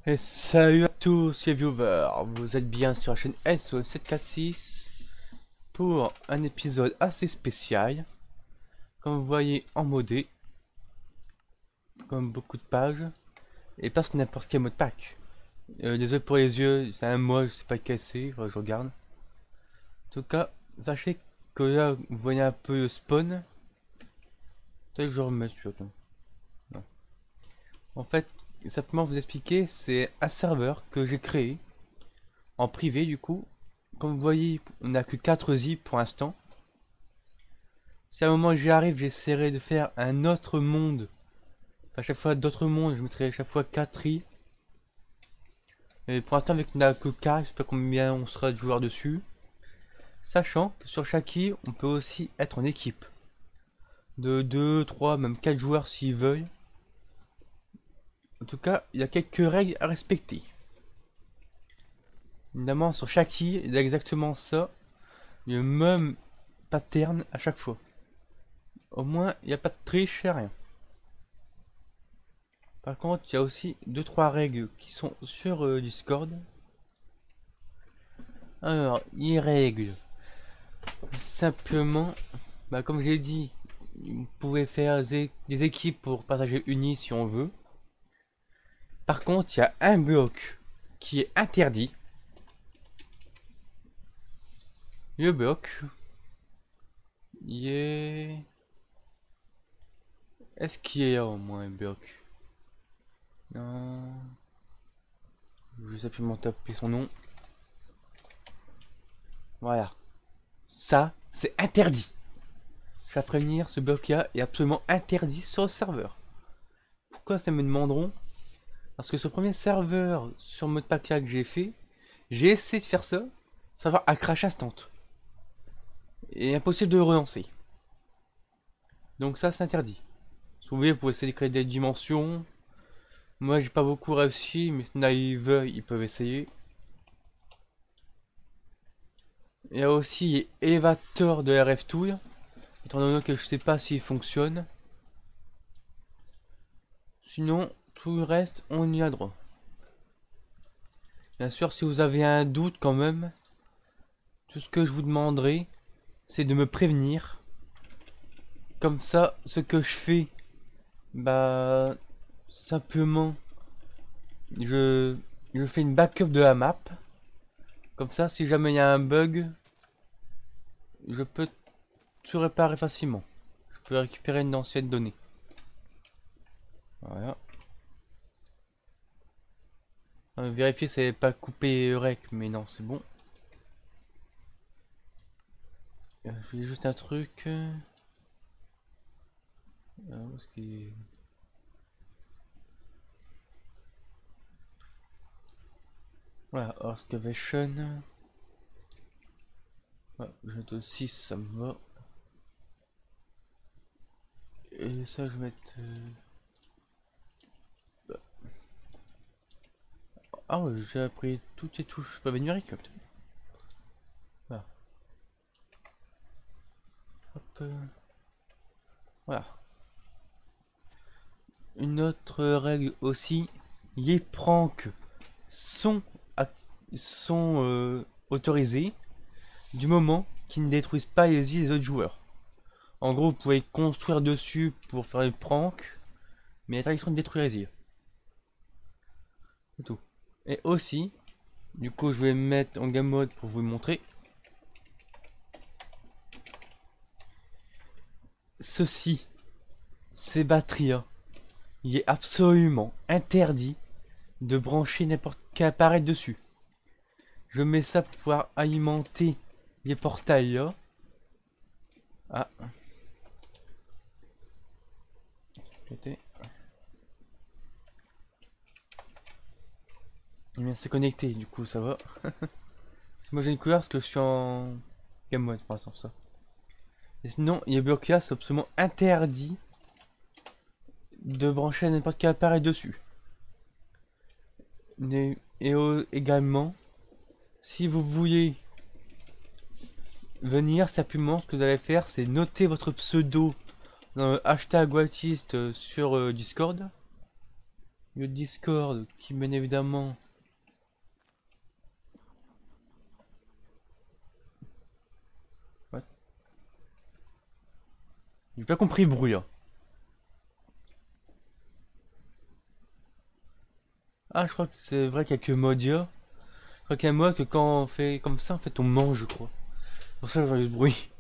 Et salut à tous les viewers, vous êtes bien sur la chaîne SO746 pour un épisode assez spécial. Comme vous voyez en modé, comme beaucoup de pages, et pas sur n'importe quel mode pack. Désolé pour les yeux, c'est un mois, je sais pas cassé, faudrait que je regarde. En tout cas, sachez que là, vous voyez un peu le spawn. Peut-être que je remets celui-là. Non. En fait, simplement vous expliquer, c'est un serveur que j'ai créé en privé du coup. Comme vous voyez, on n'a que 4 zip pour l'instant. Si à un moment j'y arrive, j'essaierai de faire un autre monde. À chaque fois d'autres mondes, je mettrai à chaque fois 4 i. Et pour l'instant, avec qu'on n'a que 4, je sais pas combien on sera de joueurs dessus. Sachant que sur chaque i, on peut aussi être en équipe. De 2, 3, même 4 joueurs s'ils veulent. En tout cas, il y a quelques règles à respecter. Évidemment, sur chaque i, il y a exactement ça. Le même pattern à chaque fois. Au moins, il n'y a pas de triche et rien. Par contre, il y a aussi 2-3 règles qui sont sur Discord. Alors, les règles. Simplement, comme j'ai dit, vous pouvez faire des équipes pour partager une île si on veut. Par contre, il y a un bloc qui est interdit. Le bloc, il est... Est-ce qu'il est là au moins un bloc? Non. Je vais simplement taper son nom. Voilà. Ça, c'est interdit. Je vais prévenir, ce bloc-là est absolument interdit sur le serveur. Pourquoi ça me demanderont? Parce que ce premier serveur sur mode pack que j'ai fait, j'ai essayé de faire ça, savoir à crash instant. Et impossible de le relancer. Donc ça, c'est interdit. Si vous voulez, vous pouvez essayer de créer des dimensions. Moi, j'ai pas beaucoup réussi, mais s'ils veulent, ils peuvent essayer. Il y a aussi l'élévateur de RF Tool. Étant donné que je sais pas s'il fonctionne. Sinon, tout le reste, on y a droit. Bien sûr, si vous avez un doute quand même, tout ce que je vous demanderai, c'est de me prévenir. Comme ça, ce que je fais, simplement, je fais une backup de la map. Comme ça, si jamais il y a un bug, je peux tout réparer facilement. Je peux récupérer une ancienne donnée. Voilà. Vérifier si elle n'est pas coupé rec, mais non, c'est bon. Je voulais juste un truc. Voilà, excavation. Voilà, je dois 6, ça me va. Et ça, je vais mettre. Ah ouais, j'ai appris toutes les touches pas numériques. Voilà. Hop. Voilà. Une autre règle aussi, les pranks sont, autorisés du moment qu'ils ne détruisent pas les îles des autres joueurs. En gros, vous pouvez construire dessus pour faire des pranks, mais l'interdiction de détruire les îles. C'est tout. Et aussi, du coup, je vais me mettre en game mode pour vous le montrer. Ceci, ces batteries, il est absolument interdit de brancher n'importe quel appareil dessus. Je mets ça pour pouvoir alimenter les portails là. Ah. Il vient de se connecter, du coup ça va. Moi j'ai une couleur parce que je suis en game mode pour l'instant ça. Et sinon, il y a bloqué, c'est absolument interdit de brancher n'importe quel appareil dessus. Et également, si vous voulez venir, simplement ce que vous allez faire, c'est noter votre pseudo dans le hashtag Watiste sur Discord. le Discord qui mène évidemment. What? J'ai pas compris le bruit. Hein. Ah, je crois que c'est vrai qu'il y a que Modia. Je crois qu'il y a un mode que quand on fait comme ça, en fait, on mange, je crois. Pour ça, j'ai eu ce bruit.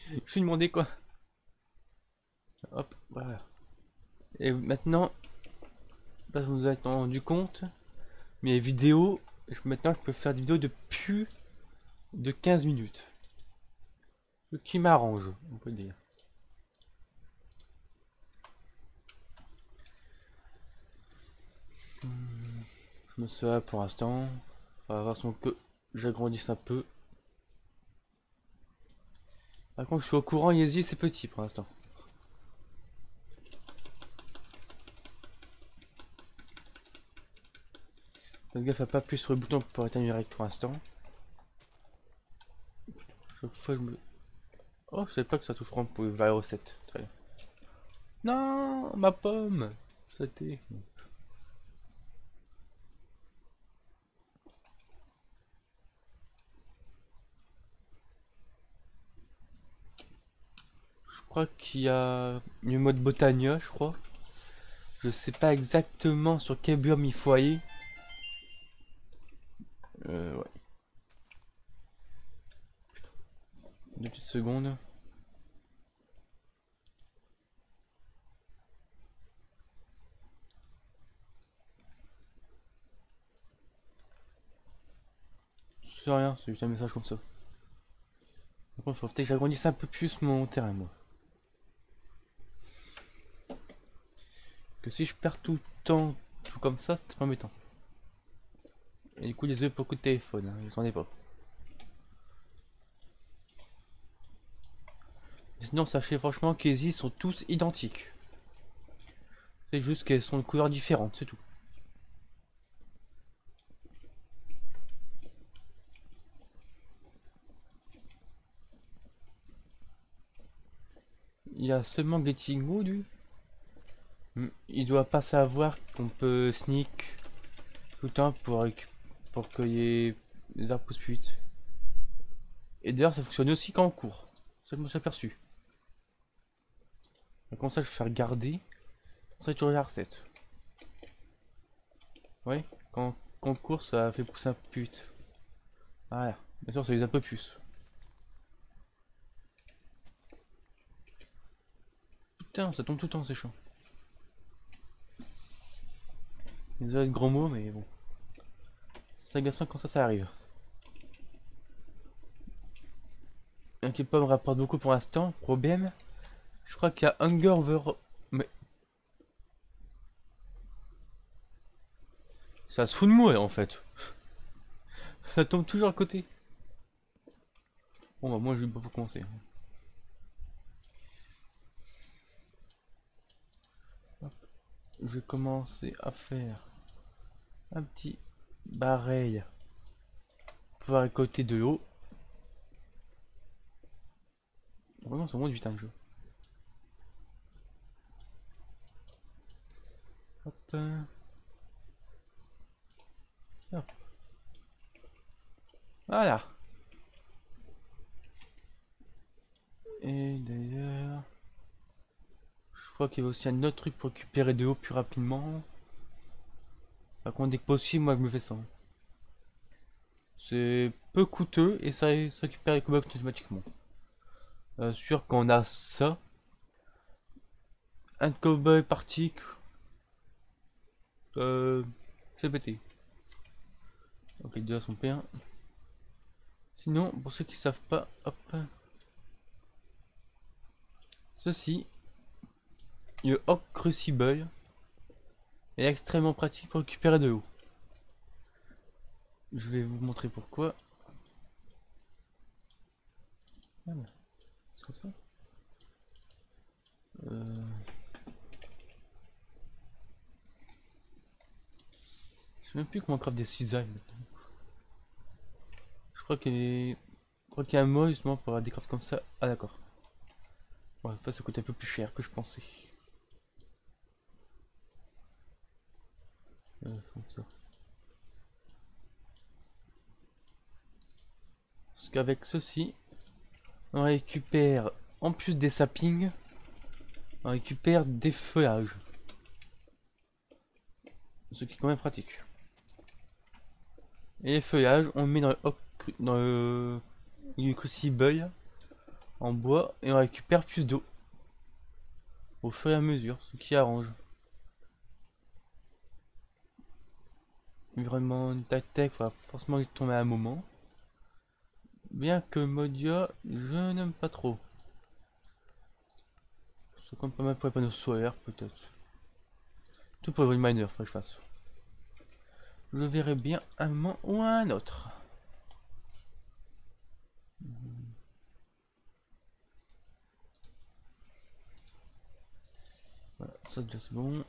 Je me suis demandé quoi. Hop, voilà. Et maintenant, là, vous vous êtes rendu compte, mes vidéos, maintenant, je peux faire des vidéos de plus de 15 minutes. Ce qui m'arrange, on peut dire. Je me suis là pour l'instant. On va voir son que j'agrandisse un peu. Par contre, je suis au courant, Yeezy, c'est petit pour l'instant. Faites gaffe à pas appuyer sur le bouton pour éteindre direct pour l'instant. Chaque fois, je me... Oh, je savais pas que ça touchera pour vers les recettes. Très bien. Non, ma pomme. C'était. Je crois qu'il y a le mode Botania, je crois. Je sais pas exactement sur quel biome il faut aller. Ouais. 2 petites secondes. C'est rien, c'est juste un message comme ça. Par contre, faut peut-être que j'agrandisse un peu plus mon terrain, moi. Que si je perds tout le temps, tout comme ça, c'est pas embêtant. Et du coup, désolé pour beaucoup de téléphone, hein, j'en ai pas. Sinon, sachez franchement que les îles sont tous identiques. C'est juste qu'elles sont de couleurs différentes, c'est tout. Il y a seulement Getting Wood, lui. Il doit pas savoir qu'on peut sneak tout le temps pour qu'il y ait des arbres poussent plus vite. Et d'ailleurs, ça fonctionne aussi quand on court. Ça, je me suis aperçu. Comme ça, je vais faire garder. Ça, toujours la recette. Ouais, quand on court, ça fait pousser un peu plus vite. Voilà. Bien sûr, ça les un peu plus. Putain, ça tombe tout le temps, c'est chiant. Désolé de gros mots, mais bon. C'est agaçant quand ça arrive. Un qui pas me rapporte beaucoup pour l'instant. Problème. Je crois qu'il y a Hunger Over. Mais. Ça se fout de moi en fait. Ça tombe toujours à côté. Bon bah moi je vais pas pour commencer. Hop. Je vais commencer à faire un petit barreil pour pouvoir récolter de l'eau. Vraiment c'est moins de 8 ans de jeu. Hop. Hop. Voilà. Et d'ailleurs, je crois qu'il y a aussi un autre truc pour récupérer de l'eau plus rapidement. Par contre, dès que possible, moi je me fais ça. C'est peu coûteux et ça récupère les cobalt automatiquement. Sûr qu'on a ça. Un cowboy partique. C'est pété. Ok, deux à son P1. Sinon, pour ceux qui savent pas, hop. Ceci, le Hawk Crucible est extrêmement pratique pour récupérer de l'eau. Je vais vous montrer pourquoi. Voilà. C'est comme ça. Je sais même plus comment on craft des cisailles maintenant. Je crois qu'il y a un mot justement pour avoir des crafts comme ça. Ah d'accord. Ouais, ça coûte un peu plus cher que je pensais. Comme ça. Parce qu'avec ceci, on récupère, en plus des saplings, on récupère des feuillages. Ce qui est quand même pratique. Et les feuillages, on met dans le crucible en bois et on récupère plus d'eau au fur et à mesure, ce qui arrange. Vraiment, tac-tac, va forcément y tomber à un moment. Bien que Modia, je n'aime pas trop. C'est comme pas mal pour les panneaux solaires, peut-être. Tout pour une miner, faut que je fasse. Je verrai bien un moment ou un autre. Voilà, ça déjà c'est bon.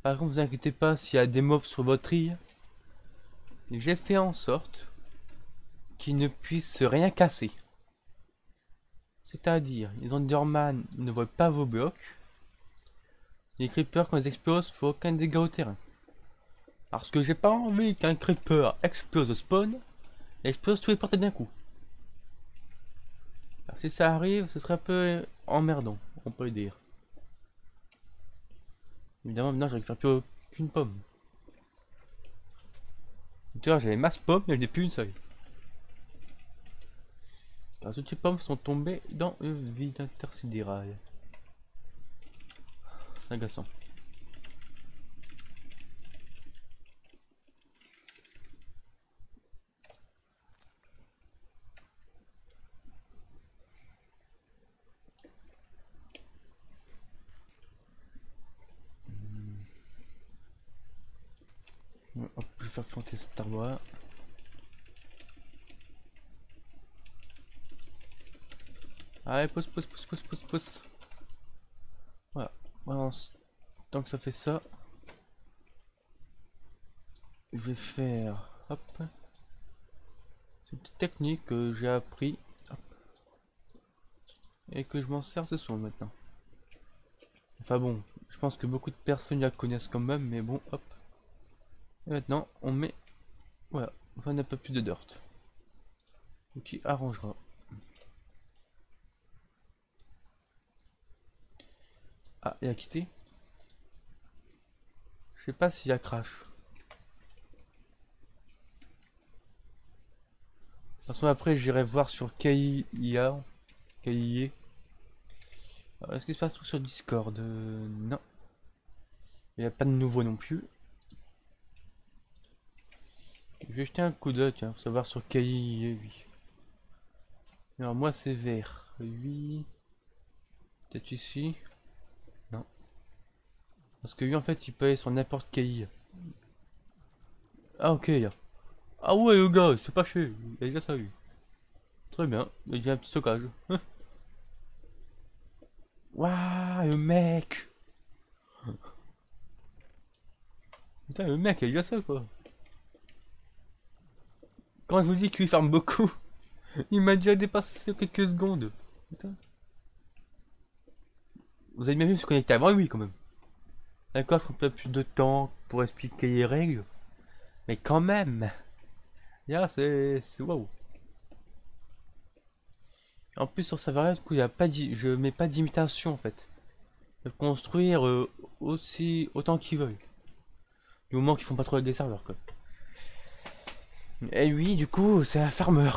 Par contre, vous inquiétez pas s'il y a des mobs sur votre île. J'ai fait en sorte qu'ils ne puissent rien casser. C'est-à-dire, les Enderman ne voient pas vos blocs. Les creepers, quand ils explosent, faut aucun dégât au terrain. Parce que j'ai pas envie qu'un creeper explose au spawn et explose tous les portails d'un coup. Alors, si ça arrive, ce serait un peu emmerdant, on peut le dire. Évidemment, maintenant je récupère plus aucune pomme. Tu vois, j'avais masse pommes, mais je n'ai plus une seule. Alors, toutes les pommes sont tombées dans le vide intersidéral. C'est agaçant. Hop, je vais faire planter cet arbre. Allez, pousse, pousse, pousse, pousse, pousse, pousse. Voilà. Tant que ça fait ça, je vais faire, hop, cette petite technique que j'ai appris, hop, et que je m'en sers ce soir maintenant. Enfin bon, je pense que beaucoup de personnes la connaissent quand même, mais bon, hop. Et maintenant, on met, voilà, on a un peu plus de dirt. Ce qui arrangera. Ah, il a quitté. Je sais pas s'il y a crash. De toute façon, après, j'irai voir sur KIA. KIA. Est-ce qu'il se passe tout sur Discord? Non. Il n'y a pas de nouveau non plus. Je vais jeter un coup d'œil, tiens, pour savoir sur KIA, oui. Alors, moi, c'est vert. Oui. Peut-être ici. Non. Parce que lui, en fait, il peut aller sur n'importe quel. Ah, ok. Ah ouais, le gars, c'est pas cher. Il a déjà ça, lui. Très bien. Il y a un petit stockage. Waouh, le mec. Putain, le mec, il a déjà ça, quoi. Quand je vous dis qu'il ferme beaucoup, il m'a déjà dépassé quelques secondes. Putain. Vous avez bien vu se connecter avant lui, quand même. D'accord, je prends pas plus de temps pour expliquer les règles. Mais quand même. Là, c'est waouh. En plus, sur Savarez, du coup, il y a pas je mets pas d'imitation, en fait. Ils peuvent construire autant qu'ils veulent. Du moment qu'ils font pas trop avec des serveurs, quoi. Et lui, du coup, c'est un farmer.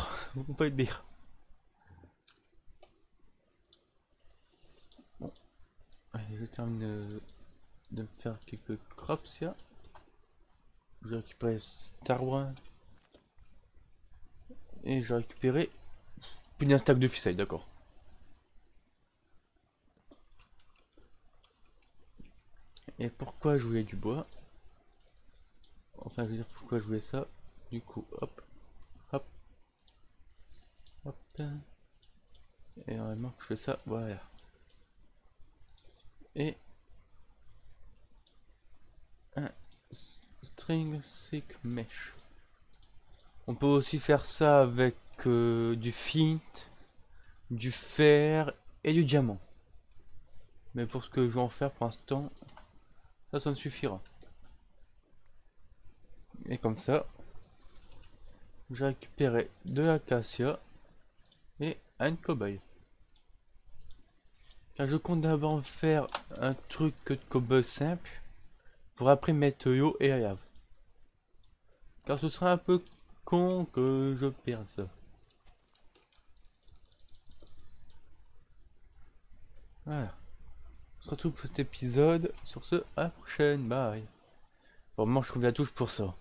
On peut le dire. Bon. Allez, je termine de me faire quelques crops, là. Je vais récupérer cet arbre. Et je vais récupérer plus d'un stack de ficelle, d'accord. Et pourquoi je voulais du bois? Enfin, je veux dire pourquoi je voulais ça. Du coup, hop, hop, hop. Et vraiment que je fais ça, voilà. Et un string thick mesh. On peut aussi faire ça avec du flint, du fer et du diamant. Mais pour ce que je vais en faire pour l'instant, Ça me suffira. Et comme ça, j'ai récupéré de l'acacia et un cobaye. Car je compte d'abord faire un truc de cobaye simple pour après mettre l'eau et la lave. Car ce sera un peu con que je perde ça. Voilà. On se retrouve pour cet épisode. Sur ce, à la prochaine. Bye. Vraiment, je trouve la touche pour ça.